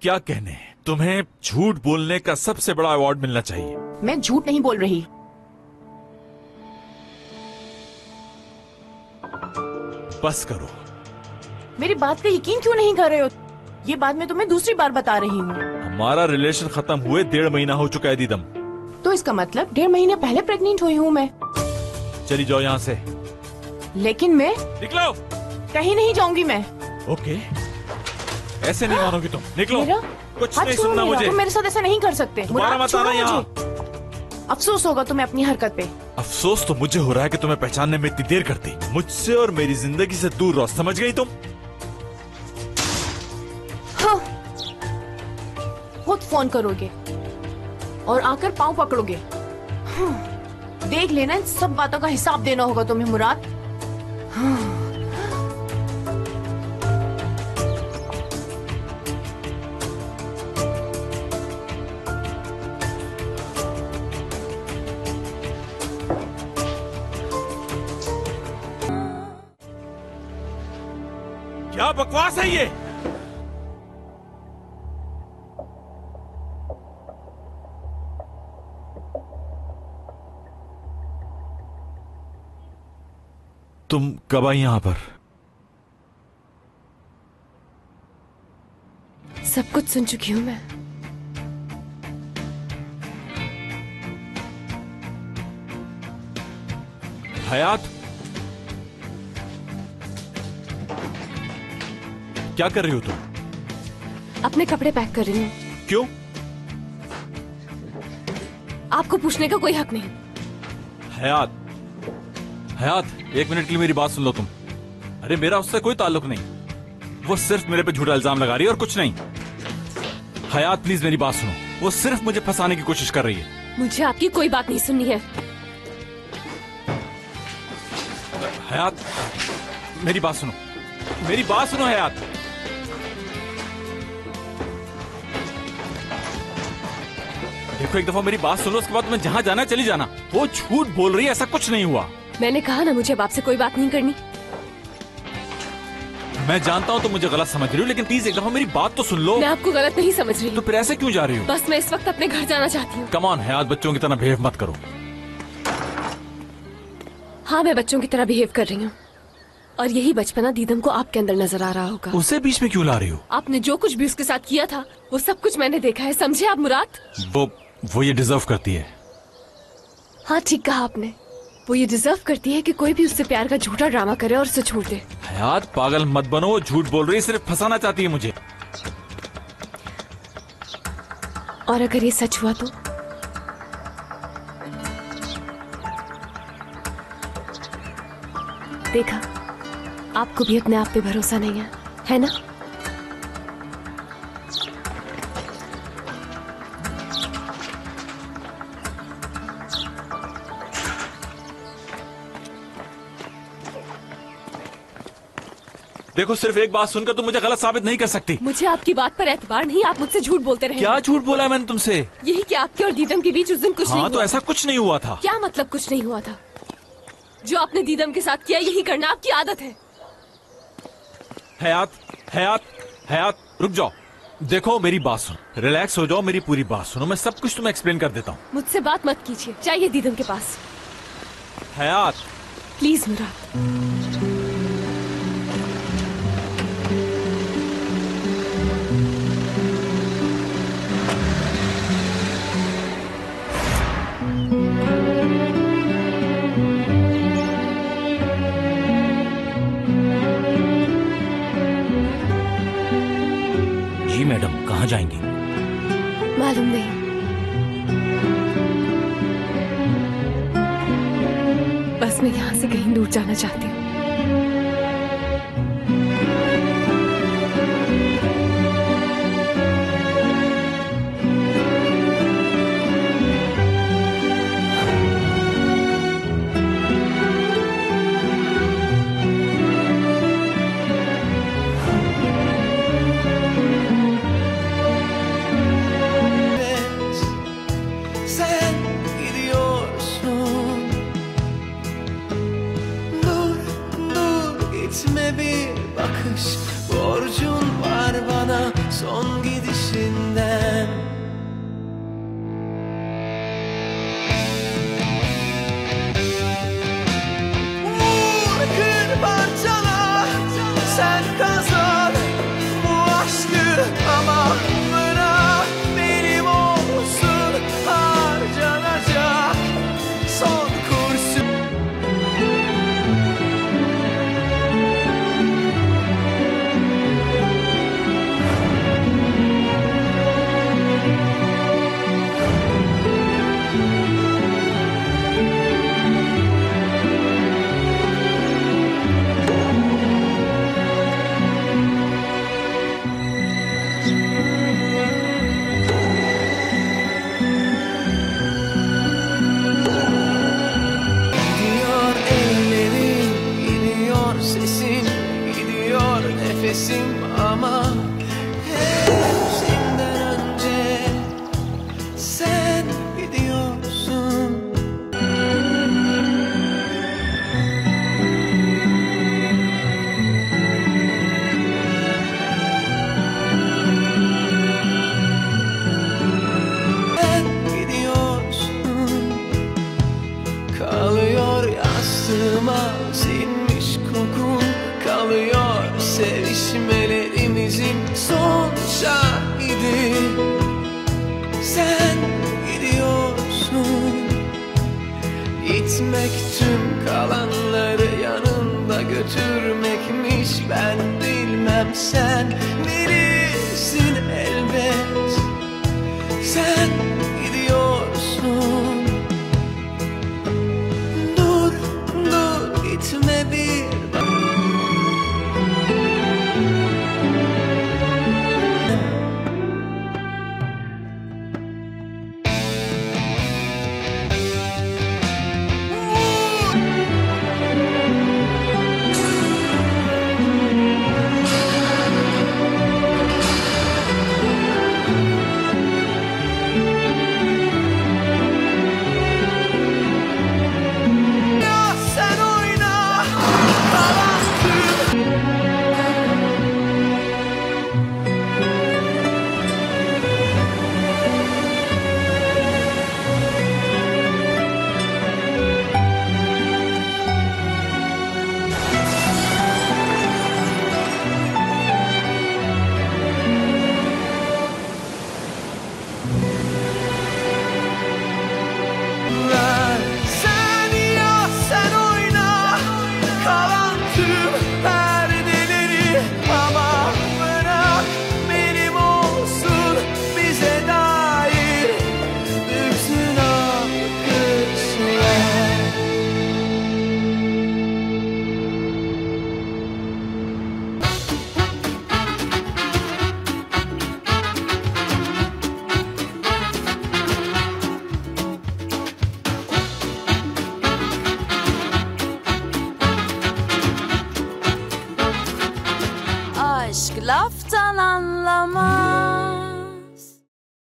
क्या कहने, तुम्हें झूठ बोलने का सबसे बड़ा अवार्ड मिलना चाहिए। मैं झूठ नहीं बोल रही। बस करो। मेरी बात का यकीन क्यों नहीं कर रहे हो? ये बात मैं तुम्हें दूसरी बार बता रही हूँ। हमारा रिलेशन खत्म हुए 1.5 महीना हो चुका है दीदम। तो इसका मतलब 1.5 महीने पहले प्रेग्नेंट हुई हूँ मैं। चली जाओ यहाँ से। लेकिन मैं निकलो। कहीं नहीं जाऊंगी मैं। ओके, ऐसे नहीं मानोगी तुम। निकलो। मेरा कुछ हाथ नहीं छोड़ो सुनना मेरा, मुझे। तुम मेरे साथ ऐसा नहीं कर सकते। दोबारा मुराद, मत आना छोड़ो यहाँ। मुझे। अफसोस होगा तुम्हें अपनी हरकत पे। अफसोस तो मुझे हो रहा है कि तुम्हें पहचानने में इतनी देर करती। मुझसे और मेरी जिंदगी से दूर रहो, समझ गई तुम? हाँ। खुद फोन करोगे और आकर पाँव पकड़ोगे। हाँ। देख लेना, इन सब बातों का हिसाब देना होगा तुम्हें मुराद। हाँ। क्या बकवास है ये? तुम कब आई यहां पर? सब कुछ सुन चुकी हूं मैं। हयात, क्या कर रही हो तुम? अपने कपड़े पैक कर रही हूँ। क्यों? आपको पूछने का कोई हक नहीं। हयात, हयात, 1 मिनट के लिए मेरी बात सुन लो तुम। अरे मेरा उससे कोई ताल्लुक नहीं, वो सिर्फ मेरे पे झूठा इल्जाम लगा रही है और कुछ नहीं। हयात प्लीज मेरी बात सुनो, वो सिर्फ मुझे फंसाने की कोशिश कर रही है। मुझे आपकी कोई बात नहीं सुननी है। हयात मेरी बात सुनो, मेरी बात सुनो हयात। देखो एक दफा मेरी बात सुनो, उसके बाद तुम्हें जहाँ जाना चली जाना। वो झूठ बोल रही है, ऐसा कुछ नहीं हुआ। मैंने कहा ना मुझे अब आपसे कोई बात नहीं करनी। मैं जानता हूँ तुम मुझे गलत समझ रही हो, लेकिन प्लीज एक दफा मेरी बात तो सुन लो। मैं आपको गलत नहीं समझ रही। तो फिर ऐसे क्यों जा रही हो? बस मैं इस वक्त अपने घर जाना चाहती हूँ। कम ऑन हयात, बच्चों की तरह बिहेव मत करो। हाँ, मैं बच्चों की तरह बिहेव कर रही हूँ और यही बचपना दीदम को आपके अंदर नजर आ रहा होगा। उसे बीच में क्यों ला रही हो? आपने जो कुछ भी उसके साथ किया था वो सब कुछ मैंने देखा है, समझे आप मुराद? वो ये डिजर्व करती है। हाँ ठीक कहा आपने, वो ये डिजर्व करती है कि कोई भी उससे प्यार का झूठा ड्रामा करे और उसे छोड़ दे। हयात पागल मत बनो, वो झूठ बोल रही है, सिर्फ फंसाना चाहती है मुझे। और अगर ये सच हुआ तो? देखा, आपको भी अपने आप पे भरोसा नहीं है ना? देखो सिर्फ एक बात सुनकर तुम मुझे गलत साबित नहीं कर सकती। मुझे आपकी बात पर एतबार नहीं, आप मुझसे झूठ बोलते रहे। क्या झूठ बोला है मैंने तुमसे? यही कि आपके और दीदम के बीच उस दिन कुछ नहीं हुआ। तो ऐसा कुछ नहीं हुआ था। क्या मतलब कुछ नहीं हुआ था? जो आपने दीदम के साथ किया यही करना आपकी आदत है। हयात, हयात, हयात रुक जाओ। देखो मेरी बात सुनो, रिलैक्स हो जाओ, मेरी पूरी बात सुनो, मैं सब कुछ तुम्हें एक्सप्लेन कर देता हूँ। मुझसे बात मत कीजिए, चाहिए दीदम के पास। हयात प्लीज मुराद। जी मैडम, कहाँ जाएंगी? मालूम नहीं, बस मैं यहाँ से कहीं दूर जाना चाहती हूँ। Bir bakış borcun var bana, son gidişim. Sen gidiyorsun. Gitmek tüm kalanları yanında götürmekmiş. Ben bilmem, sen bilirsin elbet. Sen gidiyorsun. Dur, dur, gitme bir. Sen oyna, kalan tüm. Sen ya sen oyna, kalan tüm perdeleri, ama bırak benim olsun bize dair bütün akışlar. Aşk laftan anlamaz.